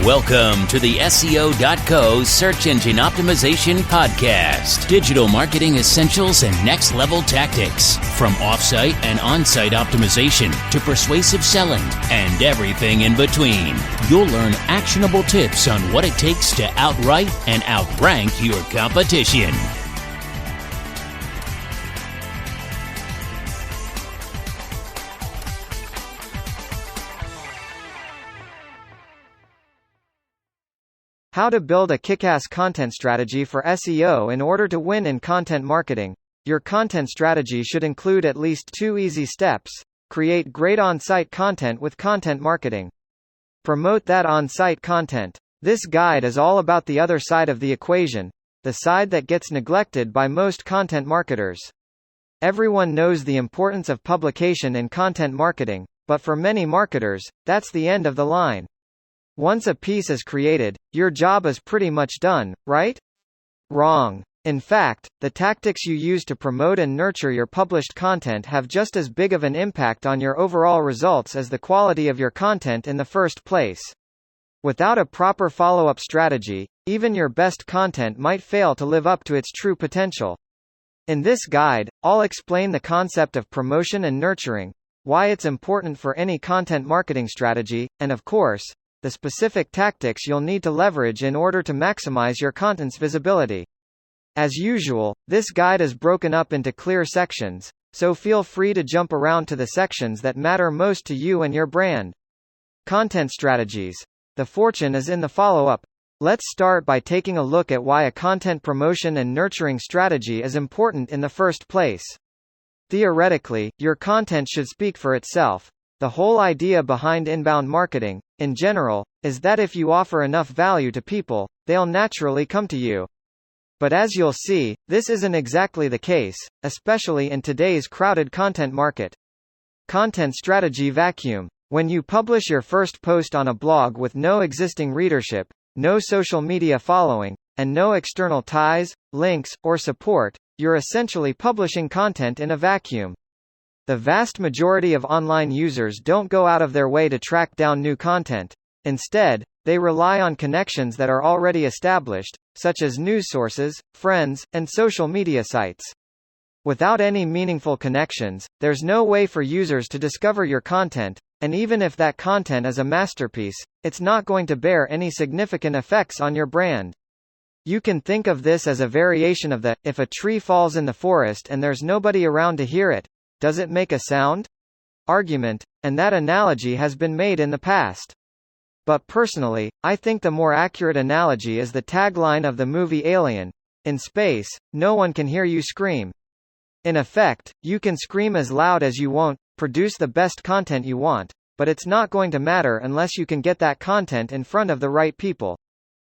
Welcome to the SEO.co Search Engine Optimization Podcast. Digital marketing essentials and next-level tactics. From off-site and on-site optimization to persuasive selling and everything in between. You'll learn actionable tips on what it takes to outright and outrank your competition. How to build a kickass content strategy for SEO in order to win in content marketing. Your content strategy should include at least 2 easy steps. Create great on-site content with content marketing. Promote that on-site content. This guide is all about the other side of the equation, the side that gets neglected by most content marketers. Everyone knows the importance of publication in content marketing, but for many marketers, that's the end of the line. Once a piece is created, your job is pretty much done, right? Wrong. In fact, the tactics you use to promote and nurture your published content have just as big of an impact on your overall results as the quality of your content in the first place. Without a proper follow-up strategy, even your best content might fail to live up to its true potential. In this guide, I'll explain the concept of promotion and nurturing, why it's important for any content marketing strategy, and of course, the specific tactics you'll need to leverage in order to maximize your content's visibility. As usual, this guide is broken up into clear sections, so feel free to jump around to the sections that matter most to you and your brand. Content strategies. The fortune is in the follow-up. Let's start by taking a look at why a content promotion and nurturing strategy is important in the first place. Theoretically, your content should speak for itself. The whole idea behind inbound marketing, in general, is that if you offer enough value to people, they'll naturally come to you. But as you'll see, this isn't exactly the case, especially in today's crowded content market. Content strategy vacuum. When you publish your first post on a blog with no existing readership, no social media following, and no external ties, links, or support, you're essentially publishing content in a vacuum. The vast majority of online users don't go out of their way to track down new content. Instead, they rely on connections that are already established, such as news sources, friends, and social media sites. Without any meaningful connections, there's no way for users to discover your content, and even if that content is a masterpiece, it's not going to bear any significant effects on your brand. You can think of this as a variation of the, if a tree falls in the forest and there's nobody around to hear it, does it make a sound? Argument, and that analogy has been made in the past. But personally, I think the more accurate analogy is the tagline of the movie Alien: in space, no one can hear you scream. In effect, you can scream as loud as you want, produce the best content you want, but it's not going to matter unless you can get that content in front of the right people.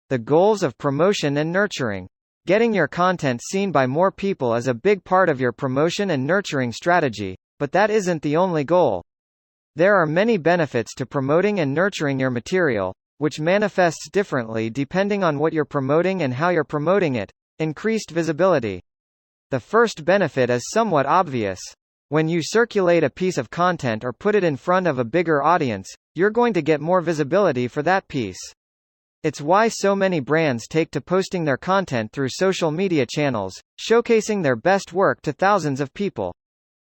The goals of promotion and nurturing. Getting your content seen by more people is a big part of your promotion and nurturing strategy, but that isn't the only goal. There are many benefits to promoting and nurturing your material, which manifests differently depending on what you're promoting and how you're promoting it. Increased visibility. The first benefit is somewhat obvious. When you circulate a piece of content or put it in front of a bigger audience, you're going to get more visibility for that piece. It's why so many brands take to posting their content through social media channels, showcasing their best work to thousands of people.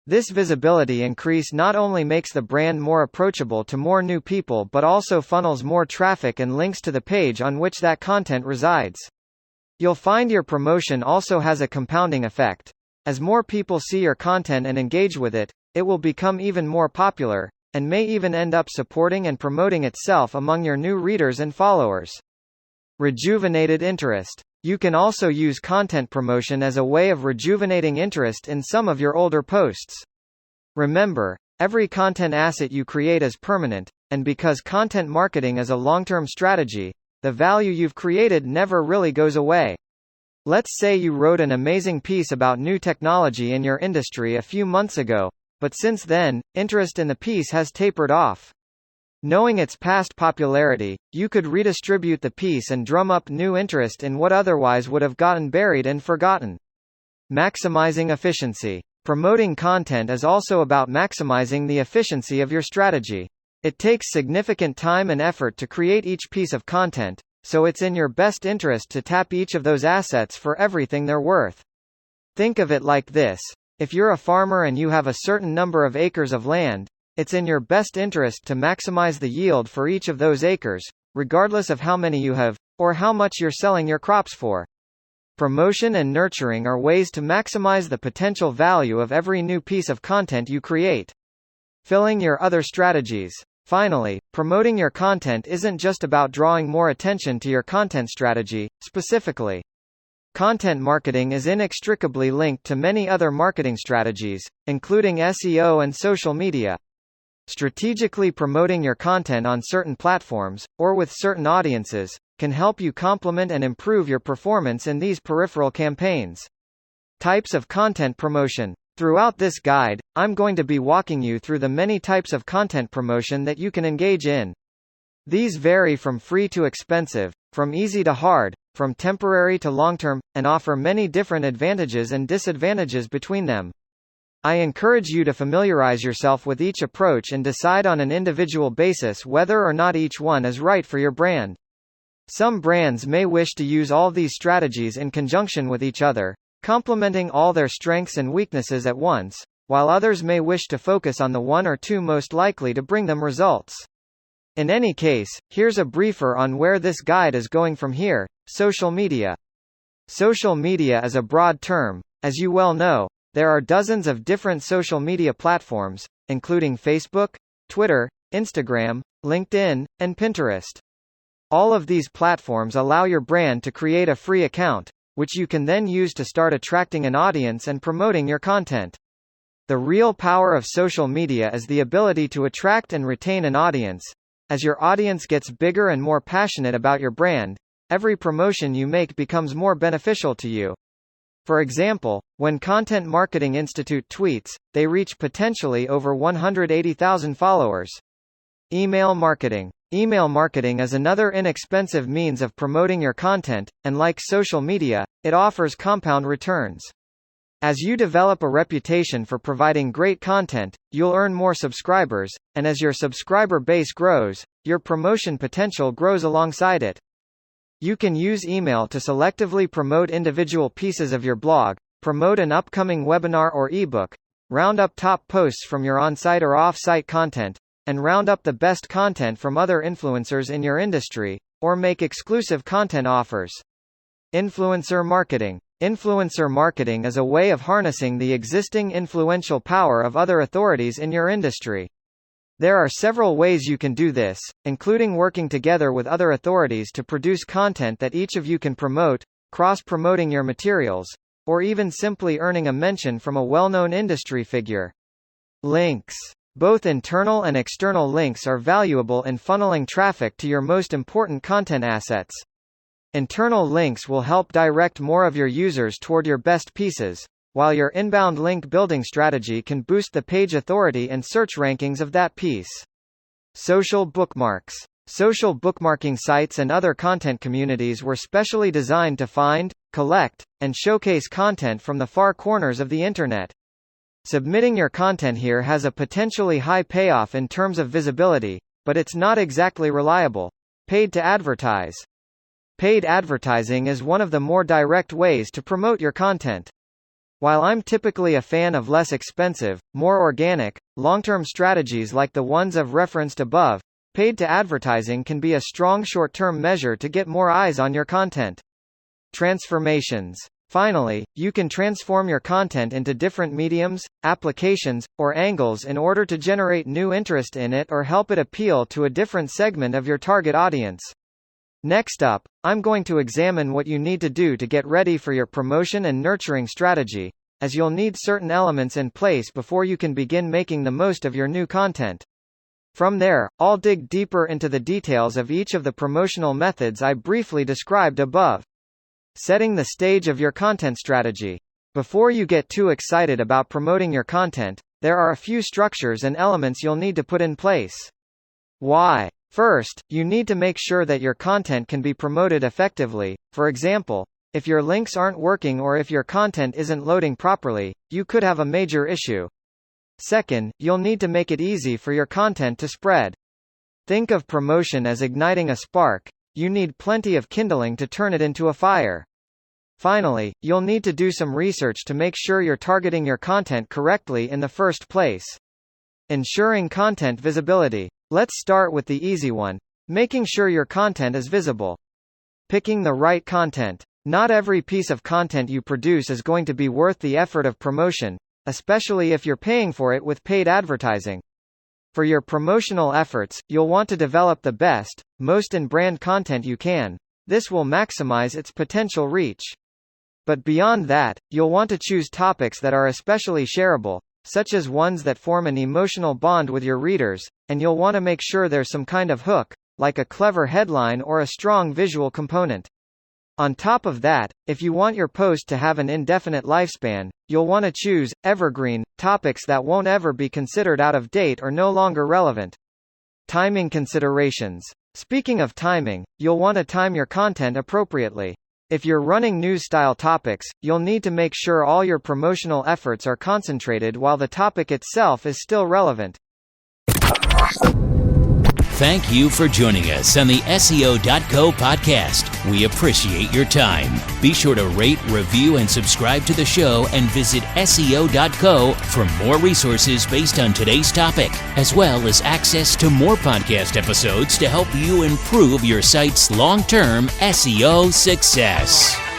This visibility increase not only makes the brand more approachable to more new people but also funnels more traffic and links to the page on which that content resides. You'll find your promotion also has a compounding effect. As more people see your content and engage with it, it will become even more popular, and may even end up supporting and promoting itself among your new readers and followers. Rejuvenated interest. You can also use content promotion as a way of rejuvenating interest in some of your older posts. Remember, every content asset you create is permanent, and because content marketing is a long-term strategy, the value you've created never really goes away. Let's say you wrote an amazing piece about new technology in your industry a few months ago, but since then, interest in the piece has tapered off. Knowing its past popularity, you could redistribute the piece and drum up new interest in what otherwise would have gotten buried and forgotten. Maximizing efficiency. Promoting content is also about maximizing the efficiency of your strategy. It takes significant time and effort to create each piece of content, so it's in your best interest to tap each of those assets for everything they're worth. Think of it like this. If you're a farmer and you have a certain number of acres of land, it's in your best interest to maximize the yield for each of those acres, regardless of how many you have, or how much you're selling your crops for. Promotion and nurturing are ways to maximize the potential value of every new piece of content you create. Filling your other strategies. Finally, promoting your content isn't just about drawing more attention to your content strategy, specifically. Content marketing is inextricably linked to many other marketing strategies, including SEO and social media. Strategically promoting your content on certain platforms, or with certain audiences, can help you complement and improve your performance in these peripheral campaigns. Types of content promotion. Throughout this guide, I'm going to be walking you through the many types of content promotion that you can engage in. These vary from free to expensive, from easy to hard, from temporary to long-term, and offer many different advantages and disadvantages between them. I encourage you to familiarize yourself with each approach and decide on an individual basis whether or not each one is right for your brand. Some brands may wish to use all these strategies in conjunction with each other, complementing all their strengths and weaknesses at once, while others may wish to focus on the one or two most likely to bring them results. In any case, here's a briefer on where this guide is going from here. Social media. Social media is a broad term. As you well know, there are dozens of different social media platforms, including Facebook, Twitter, Instagram, LinkedIn, and Pinterest. All of these platforms allow your brand to create a free account, which you can then use to start attracting an audience and promoting your content. The real power of social media is the ability to attract and retain an audience. As your audience gets bigger and more passionate about your brand, every promotion you make becomes more beneficial to you. For example, when Content Marketing Institute tweets, they reach potentially over 180,000 followers. Email marketing. Email marketing is another inexpensive means of promoting your content, and like social media, it offers compound returns. As you develop a reputation for providing great content, you'll earn more subscribers, and as your subscriber base grows, your promotion potential grows alongside it. You can use email to selectively promote individual pieces of your blog, promote an upcoming webinar or ebook, round up top posts from your on-site or off-site content, and round up the best content from other influencers in your industry, or make exclusive content offers. Influencer marketing. Influencer marketing is a way of harnessing the existing influential power of other authorities in your industry. There are several ways you can do this, including working together with other authorities to produce content that each of you can promote, cross-promoting your materials, or even simply earning a mention from a well-known industry figure. Links. Both internal and external links are valuable in funneling traffic to your most important content assets. Internal links will help direct more of your users toward your best pieces, while your inbound link building strategy can boost the page authority and search rankings of that piece. Social bookmarks. Social bookmarking sites and other content communities were specially designed to find, collect, and showcase content from the far corners of the Internet. Submitting your content here has a potentially high payoff in terms of visibility, but it's not exactly reliable. Paid to advertise. Paid advertising is one of the more direct ways to promote your content. While I'm typically a fan of less expensive, more organic, long-term strategies like the ones I've referenced above, paid to advertising can be a strong short-term measure to get more eyes on your content. Transformations. Finally, you can transform your content into different mediums, applications, or angles in order to generate new interest in it or help it appeal to a different segment of your target audience. Next up, I'm going to examine what you need to do to get ready for your promotion and nurturing strategy, as you'll need certain elements in place before you can begin making the most of your new content. From there, I'll dig deeper into the details of each of the promotional methods I briefly described above. Setting the stage of your content strategy. Before you get too excited about promoting your content, there are a few structures and elements you'll need to put in place. Why? First, you need to make sure that your content can be promoted effectively. For example, if your links aren't working or if your content isn't loading properly, you could have a major issue. Second, you'll need to make it easy for your content to spread. Think of promotion as igniting a spark. You need plenty of kindling to turn it into a fire. Finally, you'll need to do some research to make sure you're targeting your content correctly in the first place. Ensuring content visibility. Let's start with the easy one, making sure your content is visible. Picking the right content. Not every piece of content you produce is going to be worth the effort of promotion, especially if you're paying for it with paid advertising. For your promotional efforts, you'll want to develop the best, most in-brand content you can. This will maximize its potential reach. But beyond that, you'll want to choose topics that are especially shareable, such as ones that form an emotional bond with your readers, and you'll want to make sure there's some kind of hook, like a clever headline or a strong visual component. On top of that, if you want your post to have an indefinite lifespan, you'll want to choose evergreen topics that won't ever be considered out of date or no longer relevant. Timing considerations. Speaking of timing, you'll want to time your content appropriately. If you're running news-style topics, you'll need to make sure all your promotional efforts are concentrated while the topic itself is still relevant. Thank you for joining us on the SEO.co podcast. We appreciate your time. Be sure to rate, review, and subscribe to the show, and visit SEO.co for more resources based on today's topic, as well as access to more podcast episodes to help you improve your site's long-term SEO success.